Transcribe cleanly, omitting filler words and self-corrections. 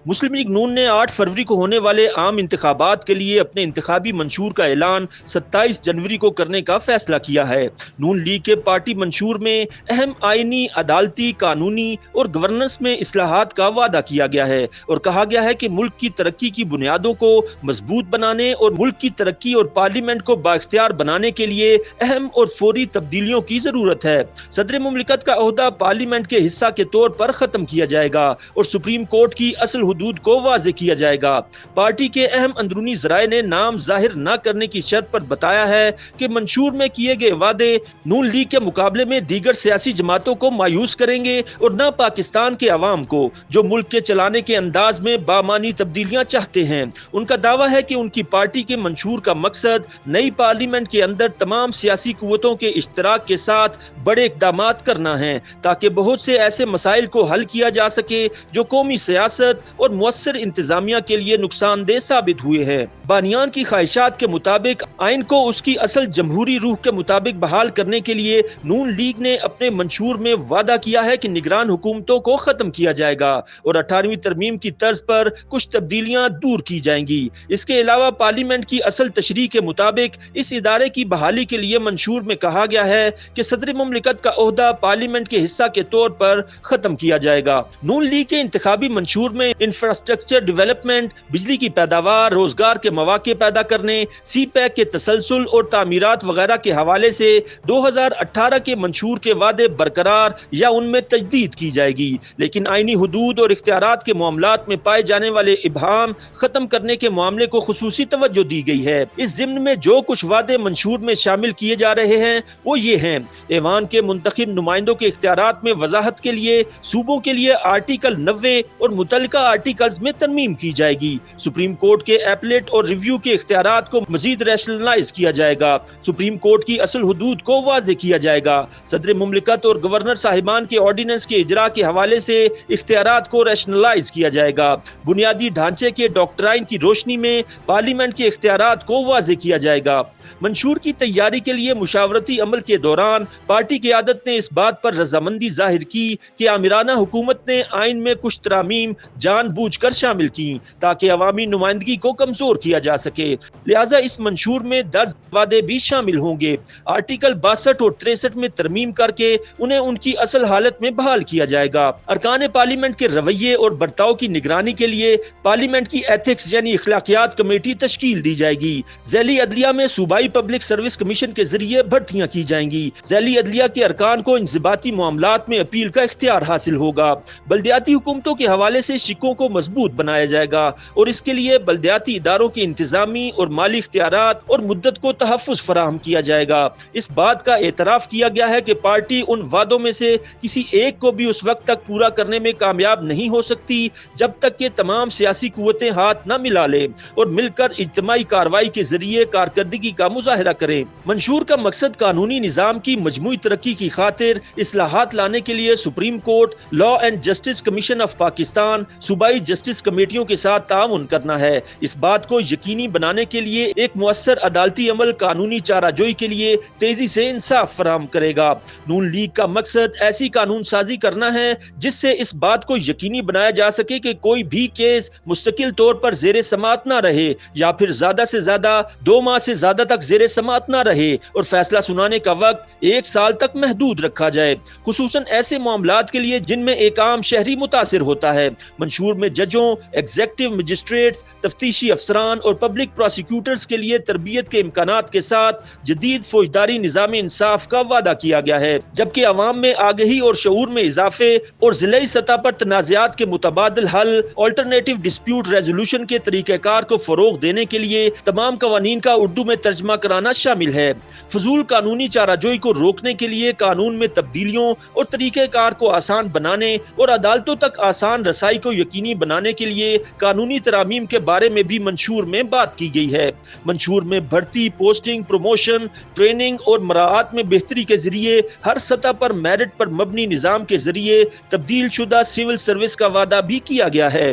مسلم league نون نے 8 فروری کو ہونے والے عام انتخابات کے لیے اپنے انتخابی منشور کا اعلان 27 جنوری کو کرنے کا فیصلہ کیا ہے۔ نون لیگ کے پارٹی منشور میں اہم آئینی، عدالتی، قانونی اور گورننس میں اصلاحات کا وعدہ کیا گیا ہے اور کہا گیا ہے کہ ملک کی ترقی کی بنیادوں کو مضبوط بنانے اور ملک کی ترقی اور پارلیمنٹ کو بااختیار بنانے کے لیے اہم اور فوری تبدیلیوں کی ضرورت ہے۔ صدر مملکت کا عہدہ پارلیمنٹ کے حصہ کے طور پر ختم کیا جائے گا اور سپریم کورٹ کی اصل حدود کو واضح کیا جائے گا۔ پارٹی کے اہم اندرونی ذرائع نے نام ظاہر نہ کرنے کی شرط پر بتایا ہے کہ منشور میں کیے گئے وعدے نون لیگ کے مقابلے میں دیگر سیاسی جماعتوں کو مایوس کریں گے اور نہ پاکستان کے عوام کو، جو ملک کے چلانے کے انداز میں بامعنی تبدیلیاں چاہتے ہیں۔ ان کا دعویٰ ہے کہ ان کی پارٹی کے منشور کا مقصد نئی پارلیمنٹ کے اندر تمام سیاسی قوتوں کے اشتراک کے ساتھ بڑے اقدامات کرنا ہے تاکہ بہت سے ایسے مسائل کو حل کیا جا سکے جو قومی سیاست اور مؤثر انتظامیہ کے لیے نقصان دہ ثابت ہوئے ہیں۔ بانیان کی خواہشات کے مطابق آئین کو اس کی اصل جمہوری روح کے مطابق بحال کرنے کے لیے نون لیگ نے اپنے منشور میں وعدہ کیا ہے کہ نگران حکومتوں کو ختم کیا جائے گا اور 18ویں ترمیم کی طرز پر کچھ تبدیلیاں دور کی جائیں گی۔ اس کے علاوہ پارلیمنٹ کی اصل تشریح کے مطابق اس ادارے کی بحالی کے لیے منشور میں کہا گیا ہے کہ صدر مملکت کا عہدہ پارلیمنٹ کے حصہ کے طور پر ختم کیا جائے گا۔ نون لیگ کے انتخابی منشور میں انفراسٹرکچر ڈیولپمنٹ، بجلی کی پیداوار، روزگار کے مواقع پیدا کرنے، سی پیک کے تسلسل اور تعمیرات وغیرہ کے حوالے سے 2018 کے منشور کے وعدے برقرار یا ان میں تجدید کی جائے گی، لیکن آئینی حدود اور اختیارات کے معاملات میں پائے جانے والے ابہام ختم کرنے کے معاملے کو خصوصی توجہ دی گئی ہے۔ اس ضمن میں جو کچھ وعدے منشور میں شامل کیے جا رہے ہیں وہ یہ ہیں: ایوان کے منتخب نمائندوں کے اختیارات میں وضاحت کے لیے صوبوں کے لیے آرٹیکل 90 اور متعلقہ آرٹیکلز میں ترمیم کی جائے گی۔ سپریم کورٹ کے ایپلیٹ اور ریویو کے اختیارات کو مزید ریشنلائز کیا جائے گا۔ سپریم کورٹ کی اصل حدود کو واضح کیا جائے گا۔ صدر مملکت اور گورنر صاحبان کے آرڈیننس کے اجرا کے حوالے سے اختیارات کو ریشنلائز کیا جائے گا۔ بنیادی ڈھانچے کے ڈاکٹرائن کی روشنی میں پارلیمنٹ کے اختیارات کو واضح کیا جائے گا۔ منشور کی تیاری کے لیے مشاورتی عمل کے دوران پارٹی قیادت نے اس بات پر رضامندی ظاہر کی کہ آمرانہ حکومت نے آئین میں کچھ ترامیم جان بوجھ کر شامل کی تاکہ عوامی نمائندگی کو کمزور کیا جا سکے، لہٰذا اس منشور میں درج وعدے بھی شامل ہوں گے۔ آرٹیکل 62 اور 63 میں ترمیم کر کے انہیں ان کی اصل حالت میں بحال کیا جائے گا۔ ارکان پارلیمنٹ کے رویے اور برتاؤ کی نگرانی کے لیے پارلیمنٹ کی ایتھکس یعنی اخلاقیات کمیٹی تشکیل دی جائے گی۔ ذیلی عدلیہ میں صوبائی پبلک سروس کمیشن کے ذریعے بھرتیاں کی جائیں گی۔ ذیلی عدلیہ کے ارکان کو انضباطی معاملات میں اپیل کا اختیار حاصل ہوگا۔ بلدیاتی حکومتوں کے حوالے سے شقوں کو مضبوط بنایا جائے گا اور اس کے لیے بلدیاتی اداروں کے انتظامی اور مالی اختیارات اور مدت کو تحفظ فراہم کیا جائے گا۔ اس بات کا اعتراف کیا گیا ہے کہ پارٹی ان وعدوں میں سے کسی ایک کو بھی اس وقت تک پورا کرنے میں کامیاب نہیں ہو سکتی جب تک کہ تمام سیاسی قوتیں ہاتھ نہ ملا لیں اور مل کر اجتماعی کارروائی کے ذریعے کارکردگی کا مظاہرہ کریں۔ منشور کا مقصد قانونی نظام کی مجموعی ترقی کی خاطر اصلاحات لانے کے لیے supreme court, law and justice commission of Pakistan, صوبائی جسٹس کمیٹیوں کے ساتھ تعاون کرنا ہے۔ اس بات کو یقینی بنانے کے لیے ایک مؤثر عدالتی عمل قانونی چارہ جوئی کے لیے تیزی سے انصاف فراہم کرے گا۔ نون لیگ کا مقصد ایسی قانون سازی کرنا ہے جس سے اس بات کو یقینی بنایا جا سکے کہ کوئی بھی کیس مستقل طور پر زیر سماعت نہ رہے یا پھر زیادہ سے زیادہ 2 ماہ سے زیادہ تک زیر سماعت نہ رہے اور فیصلہ سنانے کا وقت 1 سال تک محدود رکھا جائے، خصوصاً ایسے معاملات کے لیے جن میں ایک عام شہری متاثر ہوتا ہے۔ منشور میں ججوں، ایگزیکٹو مجسٹریٹس، تفتیشی افسران اور پبلک پراسیکیوٹرز کے لیے تربیت کے امکانات کے ساتھ جدید فوجداری نظام انصاف کا وعدہ کیا گیا ہے، جبکہ عوام میں آگہی اور شعور میں اضافے اور ضلعی سطح پر تنازعات کے متبادل حل، آلٹرنیٹو ڈسپیوٹ ریزولوشن کے طریقہ کار کو فروغ دینے کے لیے تمام قوانین کا اردو میں ترجمہ کرانا شامل ہے۔ فضول قانونی چارہ جوئی کو روکنے کے لیے قانون میں تبدیلیوں اور طریقہ کار کو آسان بنانے اور عدالتوں تک آسان رسائی کو یقینی بنانے کے لیے قانونی ترامیم کے بارے میں بھی منشور میں بات کی گئی ہے۔ منشور میں بھرتی، پوسٹنگ، پروموشن، ٹریننگ اور مراعات میں بہتری کے ذریعے ہر سطح پر میرٹ پر مبنی نظام کے ذریعے تبدیل شدہ سول سروس کا وعدہ بھی کیا گیا ہے۔